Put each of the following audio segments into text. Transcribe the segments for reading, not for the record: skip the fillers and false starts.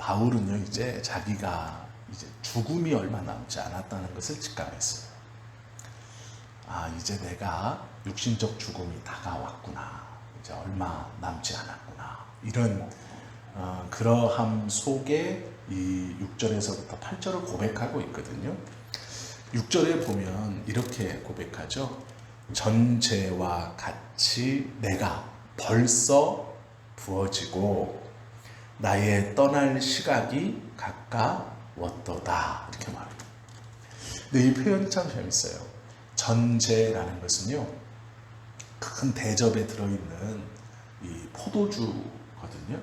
바울은요 이제 자기가 이제 죽음이 얼마 남지 않았다는 것을 직감했어요. 아, 이제 내가 육신적 죽음이 다가왔구나. 이제 얼마 남지 않았구나. 이런 그러함 속에 이 6절에서부터 8절을 고백하고 있거든요. 6절에 보면 이렇게 고백하죠. 전제와 같이 내가 벌써 부어지고 나의 떠날 시각이 가까웠도다. 이렇게 말합니다. 근데 이 표현이 참 재밌어요. 전제라는 것은요, 큰 대접에 들어있는 이 포도주거든요.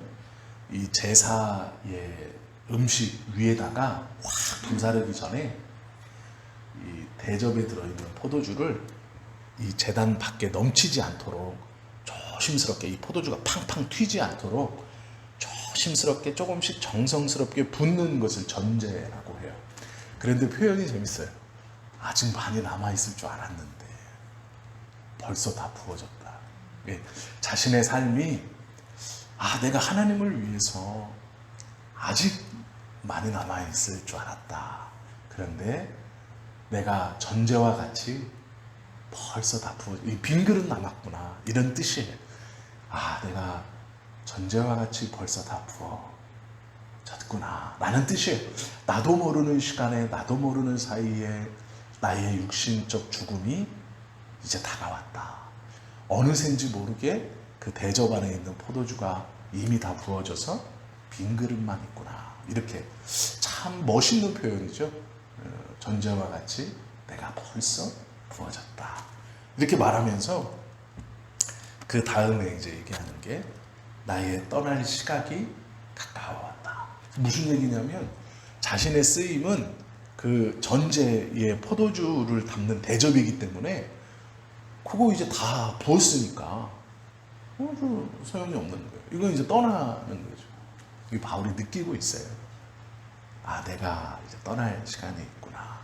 이 제사의 음식 위에다가 확 불사르기 전에 이 대접에 들어있는 포도주를 이 제단 밖에 넘치지 않도록 조심스럽게, 이 포도주가 팡팡 튀지 않도록 조심스럽게 조금씩 정성스럽게 붓는 것을 전제라고 해요. 그런데 표현이 재밌어요. 아직 많이 남아있을 줄 알았는데 벌써 다 부어졌다. 자신의 삶이 내가 하나님을 위해서 아직 많이 남아있을 줄 알았다. 그런데 내가 전제와 같이 벌써 다 부어졌다. 빈 그릇 남았구나. 이런 뜻이에요. 내가 전제와 같이 벌써 다 부어졌구나 라는 뜻이에요. 나도 모르는 시간에, 나도 모르는 사이에 나의 육신적 죽음이 이제 다가왔다. 어느샌지 모르게 그 대접 안에 있는 포도주가 이미 다 부어져서 빈 그릇만 있구나. 이렇게 참 멋있는 표현이죠. 전제와 같이 내가 벌써 부어졌다. 이렇게 말하면서 그 다음에 이제 얘기하는 게 나의 떠날 시각이 가까워왔다. 무슨 얘기냐면 자신의 쓰임은 그 전제의 포도주를 담는 대접이기 때문에 그거 이제 다 부었으니까 소용이 없는 거예요. 이건 이제 떠나는 거죠. 이 바울이 느끼고 있어요. 내가 이제 떠날 시간이 있구나.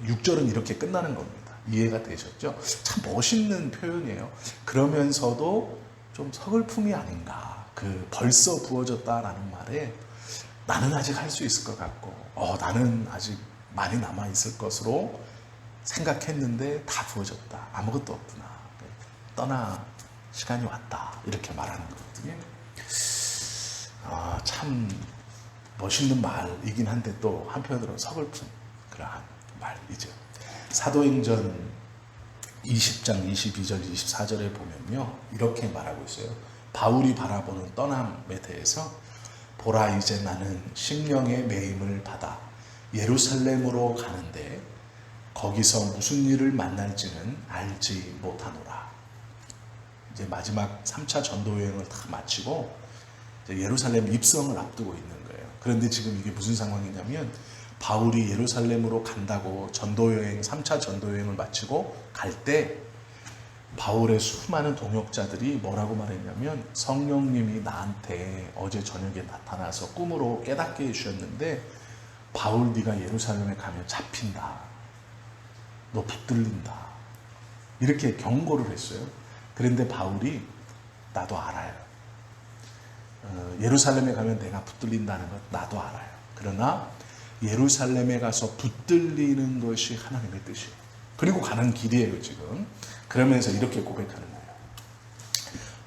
6절은 이렇게 끝나는 겁니다. 이해가 되셨죠? 참 멋있는 표현이에요. 그러면서도 좀 서글픔이 아닌가. 그 벌써 부어졌다라는 말에 나는 아직 할 수 있을 것 같고 나는 아직 많이 남아있을 것으로 생각했는데 다 부어졌다. 아무것도 없구나. 떠나 시간이 왔다. 이렇게 말하는 거거든요. 참 멋있는 말이긴 한데 또 한편으로는 서글픈 그러한 말이죠. 사도행전 20장 22절 24절에 보면요, 이렇게 말하고 있어요. 바울이 바라보는 떠남에 대해서 보라, 이제 나는 심령의 매임을 받아 예루살렘으로 가는데 거기서 무슨 일을 만날지는 알지 못하노라. 이제 마지막 3차 전도 여행을 다 마치고 이제 예루살렘 입성을 앞두고 있는 거예요. 그런데 지금 이게 무슨 상황이냐면 바울이 예루살렘으로 간다고 전도 여행 3차 전도 여행을 마치고 갈 때 바울의 수많은 동역자들이 뭐라고 말했냐면 성령님이 나한테 어제 저녁에 나타나서 꿈으로 깨닫게 해주셨는데 바울, 네가 예루살렘에 가면 잡힌다. 너 붙들린다. 이렇게 경고를 했어요. 그런데 바울이 나도 알아요. 예루살렘에 가면 내가 붙들린다는 것 나도 알아요. 그러나 예루살렘에 가서 붙들리는 것이 하나님의 뜻이에요. 그리고 가는 길이에요 지금. 그러면서 이렇게 고백하는 거예요.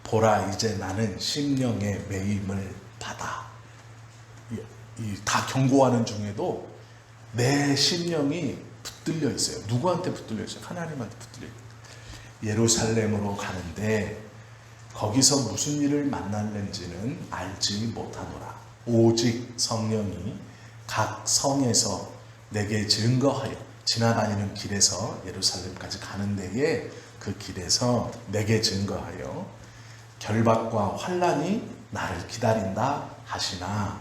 보라, 이제 나는 심령의 매임을 받아. 다 경고하는 중에도 내 심령이 붙들려 있어요. 누구한테 붙들려 있어요? 하나님한테 붙들려 있어요. 예루살렘으로 가는데 거기서 무슨 일을 만날는지는 알지 못하노라. 오직 성령이 각 성에서 내게 증거하여, 지나다니는 길에서 예루살렘까지 가는 데에 그 길에서 내게 증거하여 결박과 환난이 나를 기다린다 하시나.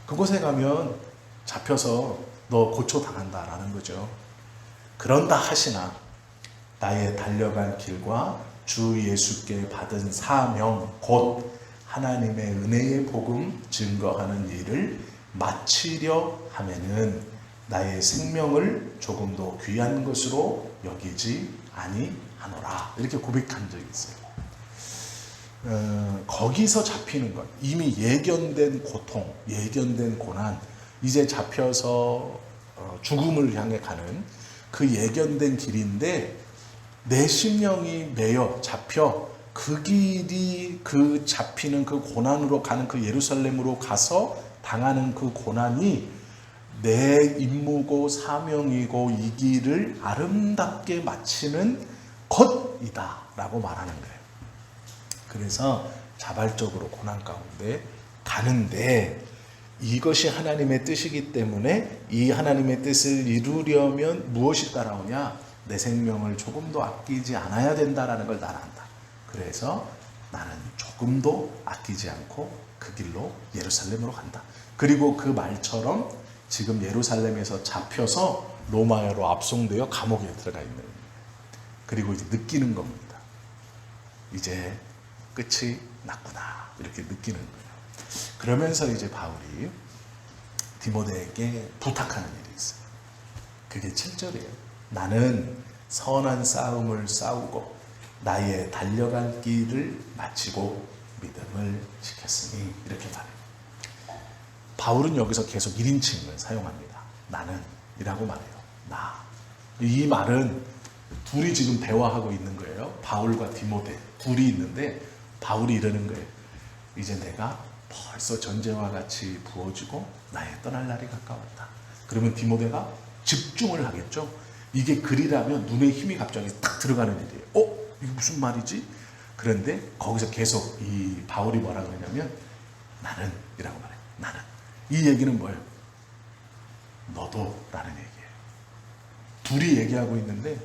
그곳에 가면 잡혀서 너 고초당한다라는 거죠. 그런다 하시나 나의 달려갈 길과 주 예수께 받은 사명 곧 하나님의 은혜의 복음 증거하는 일을 마치려 하면은 나의 생명을 조금도 귀한 것으로 여기지 아니하노라. 이렇게 고백한 적이 있어요. 거기서 잡히는 것, 이미 예견된 고통, 예견된 고난, 이제 잡혀서 죽음을 향해 가는 그 예견된 길인데 내 심령이 매여 잡혀 그 길이 그 잡히는 그 고난으로 가는 그 예루살렘으로 가서 당하는 그 고난이 내 임무고 사명이고 이 길을 아름답게 마치는 것이다 라고 말하는 거예요. 그래서 자발적으로 고난 가운데 가는데 이것이 하나님의 뜻이기 때문에 이 하나님의 뜻을 이루려면 무엇이 따라오냐? 내 생명을 조금도 아끼지 않아야 된다라는 걸 나는 안다. 그래서 나는 조금도 아끼지 않고 그 길로 예루살렘으로 간다. 그리고 그 말처럼 지금 예루살렘에서 잡혀서 로마로 압송되어 감옥에 들어가 있는 거예요. 그리고 이제 느끼는 겁니다. 이제 끝이 났구나 이렇게 느끼는 거예요. 그러면서 이제 바울이 디모데에게 부탁하는 일이 있어요. 그게 7절이에요. 나는 선한 싸움을 싸우고 나의 달려갈 길을 마치고 믿음을 지켰으니 이렇게 말해요. 바울은 여기서 계속 1인칭을 사용합니다. 나는 이라고 말해요. 나. 이 말은 둘이 지금 대화하고 있는 거예요. 바울과 디모데 둘이 있는데 바울이 이러는 거예요. 이제 내가 벌써 전쟁과 같이 부어지고 나의 떠날 날이 가까웠다. 그러면 디모데가 집중을 하겠죠. 이게 글이라면 눈에 힘이 갑자기 딱 들어가는 일이에요. 이게 무슨 말이지? 그런데 거기서 계속 이 바울이 뭐라 그러냐면 나는 이라고 말해요. 나는. 이 얘기는 뭐예요? 너도 라는 얘기예요. 둘이 얘기하고 있는데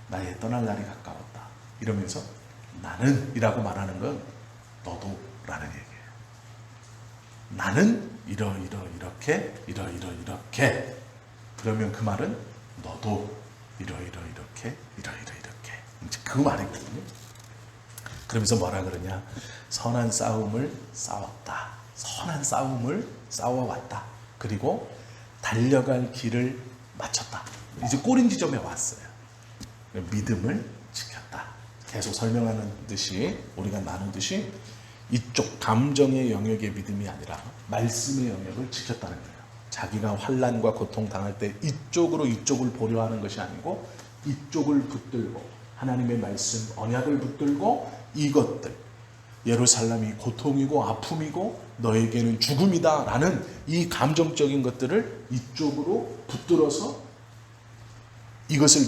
나의 떠날 날이 가까웠다. 이러면서 나는 이라고 말하는 건 너도 라는 얘기예요. 나는 이렇게 그러면 그 말은 너도 이렇게 이제 그 말이거든요. 그러면서 뭐라 그러냐? 선한 싸움을 싸웠다. 선한 싸움을 싸워왔다. 그리고 달려갈 길을 마쳤다. 이제 꼬린 지점에 왔어요. 믿음을 지켰다. 계속 설명하는 듯이 우리가 나누듯이 이쪽 감정의 영역의 믿음이 아니라 말씀의 영역을 지켰다는 거예요. 자기가 환난과 고통 당할 때 이쪽을 보려 하는 것이 아니고 이쪽을 붙들고 하나님의 말씀 언약을 붙들고 이것들 예루살렘이 고통이고 아픔이고 너에게는 죽음이다 라는 이 감정적인 것들을 이쪽으로 붙들어서 이것을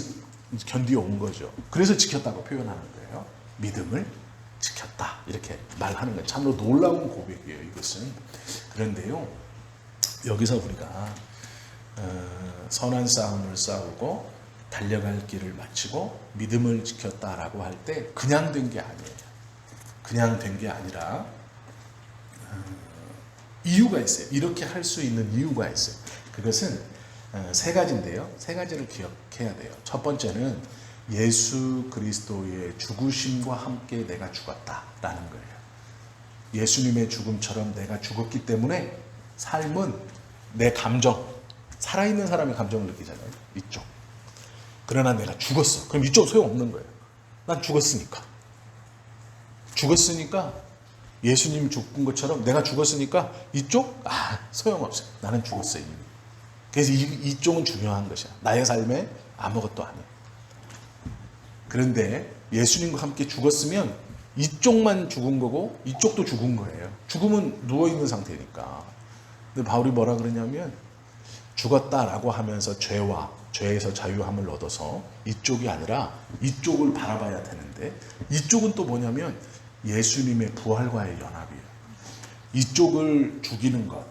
견디어 온 거죠. 그래서 지켰다고 표현하는 거예요. 믿음을 지켰다 이렇게 말하는 거예요. 참으로 놀라운 고백이에요. 이것은. 그런데요 여기서 우리가 선한 싸움을 싸우고 달려갈 길을 마치고 믿음을 지켰다라고 할 때 그냥 된 게 아니에요. 그냥 된 게 아니라 이유가 있어요. 이렇게 할 수 있는 이유가 있어요. 그것은 세 가지인데요. 세 가지를 기억해야 돼요. 첫 번째는 예수 그리스도의 죽으심과 함께 내가 죽었다라는 거예요. 예수님의 죽음처럼 내가 죽었기 때문에 삶은 내 감정, 살아있는 사람의 감정을 느끼잖아요. 이쪽. 그러나 내가 죽었어. 그럼 이쪽 소용없는 거예요. 난 죽었으니까. 죽었으니까 예수님 죽은 것처럼 내가 죽었으니까 이쪽? 소용없어요. 나는 죽었어 이미. 그래서 이쪽은 중요한 것이야. 나의 삶에 아무것도 아니야. 그런데 예수님과 함께 죽었으면 이쪽만 죽은 거고 이쪽도 죽은 거예요. 죽으면 누워있는 상태니까. 근데 바울이 뭐라 그러냐면 죽었다라고 하면서 죄에서 자유함을 얻어서 이쪽이 아니라 이쪽을 바라봐야 되는데 이쪽은 또 뭐냐면 예수님의 부활과의 연합이에요. 이쪽을 죽이는 것,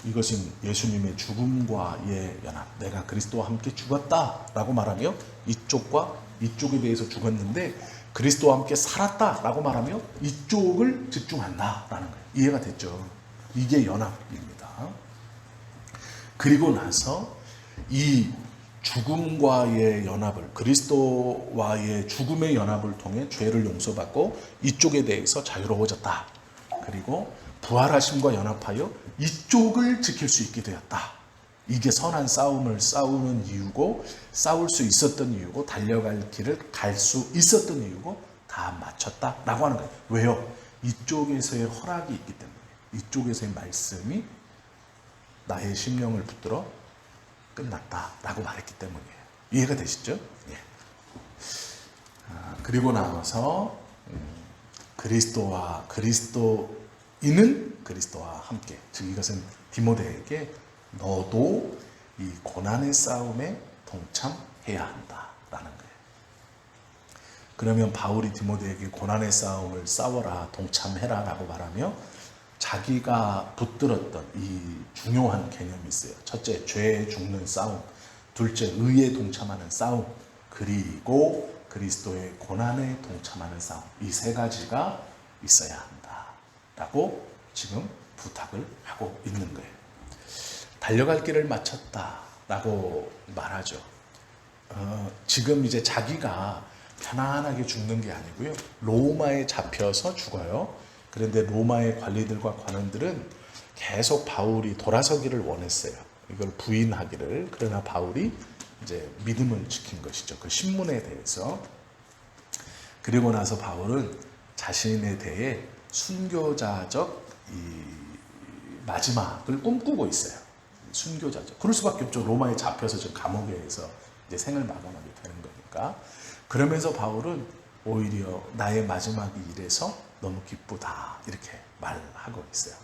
이것은 예수님의 죽음과의 연합. 내가 그리스도와 함께 죽었다라고 말하며 이쪽과 이쪽에 대해서 죽었는데 그리스도와 함께 살았다라고 말하며 이쪽을 집중한다라는 거예요. 이해가 됐죠? 이게 연합입니다. 그리고 나서 이 죽음과의 연합을 그리스도와의 죽음의 연합을 통해 죄를 용서받고 이쪽에 대해서 자유로워졌다. 그리고 부활하심과 연합하여 이쪽을 지킬 수 있게 되었다. 이게 선한 싸움을 싸우는 이유고 싸울 수 있었던 이유고 달려갈 길을 갈 수 있었던 이유고 다 마쳤다라고 하는 거예요. 왜요? 이쪽에서의 허락이 있기 때문에, 이쪽에서의 말씀이 나의 심령을 붙들어 끝났다라고 말했기 때문이에요. 이해가 되시죠? 예. 그리고 나서 그리스도와 함께, 즉 이것은 디모데에게 너도 이 고난의 싸움에 동참해야 한다라는 거예요. 그러면 바울이 디모데에게 고난의 싸움을 싸워라, 동참해라 라고 말하며 자기가 붙들었던 이 중요한 개념이 있어요. 첫째, 죄에 죽는 싸움. 둘째, 의에 동참하는 싸움. 그리고 그리스도의 고난에 동참하는 싸움. 이 세 가지가 있어야 한다 라고 지금 부탁을 하고 있는 거예요. 달려갈 길을 마쳤다 라고 말하죠. 지금 이제 자기가 편안하게 죽는 게 아니고요, 로마에 잡혀서 죽어요. 그런데 로마의 관리들과 관원들은 계속 바울이 돌아서기를 원했어요. 이걸 부인하기를. 그러나 바울이 이제 믿음을 지킨 것이죠. 그 신문에 대해서. 그리고 나서 바울은 자신에 대해 순교자적 이 마지막을 꿈꾸고 있어요. 순교자적. 그럴 수밖에 없죠. 로마에 잡혀서 지금 감옥에서 이제 생을 마감하게 되는 거니까. 그러면서 바울은 오히려 나의 마지막이 이래서 너무 기쁘다 이렇게 말하고 있어요.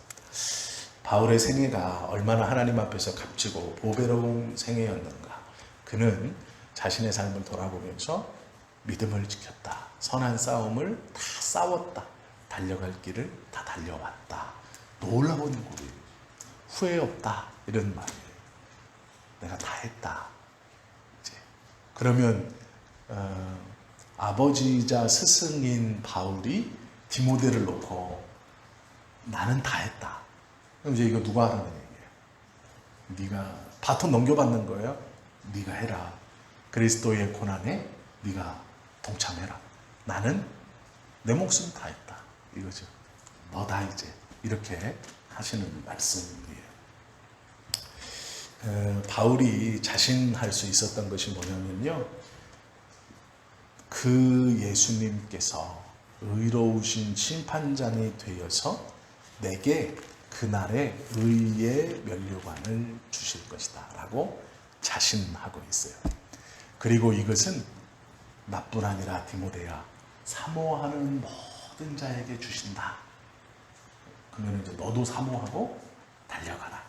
바울의 생애가 얼마나 하나님 앞에서 값지고 보배로운 생애였는가. 그는 자신의 삶을 돌아보면서 믿음을 지켰다. 선한 싸움을 다 싸웠다. 달려갈 길을 다 달려왔다. 놀라운 고백. 후회 없다. 이런 말이에요. 내가 다 했다. 이제 그러면 아버지이자 스승인 바울이 디모데를 놓고 나는 다 했다. 그럼 이제 이거 누가 하라는 얘기예요? 네가 바톤 넘겨받는 거예요. 네가 해라. 그리스도의 고난에 네가 동참해라. 나는 내 목숨 다 했다. 이거죠. 너다 이제. 이렇게 하시는 말씀이에요. 바울이 자신할 수 있었던 것이 뭐냐면요, 그 예수님께서 의로우신 심판장이 되어서 내게 그날의 의의 면류관을 주실 것이다 라고 자신하고 있어요. 그리고 이것은 나뿐 아니라 디모데야, 사모하는 모든 자에게 주신다. 그러면 이제 너도 사모하고 달려가라.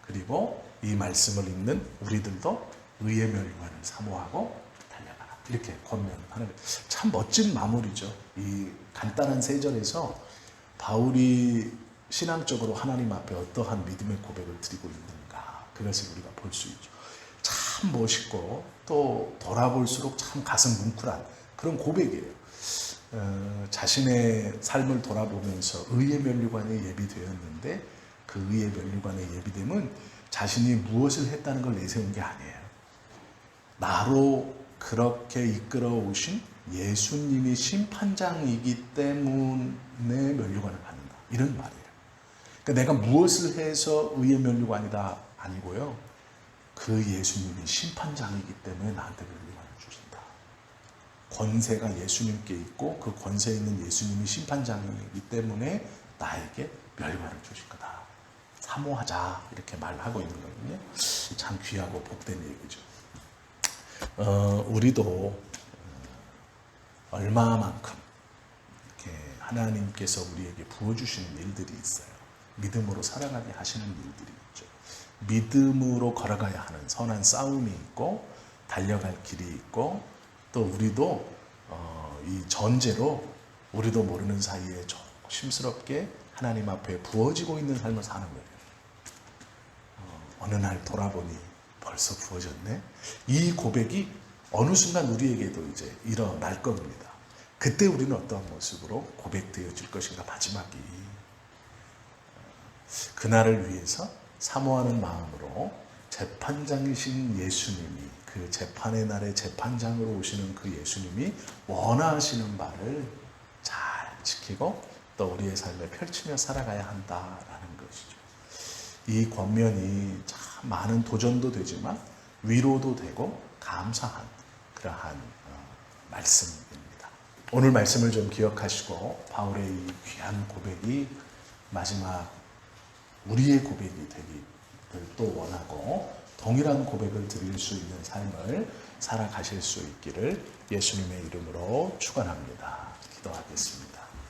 그리고 이 말씀을 읽는 우리들도 의의 면류관을 사모하고 달려가라. 이렇게 권면하는 거예요. 참 멋진 마무리죠. 이 간단한 세 절에서 바울이 신앙적으로 하나님 앞에 어떠한 믿음의 고백을 드리고 있는가, 그것을 우리가 볼 수 있죠. 참 멋있고 또 돌아볼수록 참 가슴 뭉클한 그런 고백이에요. 자신의 삶을 돌아보면서 의의 면류관에 예비되었는데 그 의의 면류관에 예비됨은 자신이 무엇을 했다는 걸 내세운 게 아니에요. 나로 그렇게 이끌어 오신 예수님이 심판장이기 때문에 면류관을 받는다. 이런 말이에요. 그러니까 내가 무엇을 해서 의의 면류관이다 아니고요, 그 예수님이 심판장이기 때문에 나한테 면류관을 주신다. 권세가 예수님께 있고 그 권세 있는 예수님이 심판장이기 때문에 나에게 면류관을 주실 거다. 사모하자 이렇게 말하고 있는 거거든요. 참 귀하고 복된 얘기죠. 우리도 얼마만큼 이렇게 하나님께서 우리에게 부어주시는 일들이 있어요. 믿음으로 살아가게 하시는 일들이 있죠. 믿음으로 걸어가야 하는 선한 싸움이 있고 달려갈 길이 있고, 또 우리도 이 전제로 우리도 모르는 사이에 조심스럽게 하나님 앞에 부어지고 있는 삶을 사는 거예요. 어느 날 돌아보니 벌써 부어졌네. 이 고백이 어느 순간 우리에게도 이제 일어날 겁니다. 그때 우리는 어떠한 모습으로 고백되어질 것인가. 마지막이 그날을 위해서 사모하는 마음으로 재판장이신 예수님이, 그 재판의 날에 재판장으로 오시는 그 예수님이 원하시는 바를 잘 지키고 또 우리의 삶에 펼치며 살아가야 한다라는 것이죠. 이 권면이 참 많은 도전도 되지만 위로도 되고 감사한 그러한 말씀입니다. 오늘 말씀을 좀 기억하시고 바울의 이 귀한 고백이 마지막 우리의 고백이 되기를 또 원하고 동일한 고백을 드릴 수 있는 삶을 살아가실 수 있기를 예수님의 이름으로 축원합니다. 기도하겠습니다.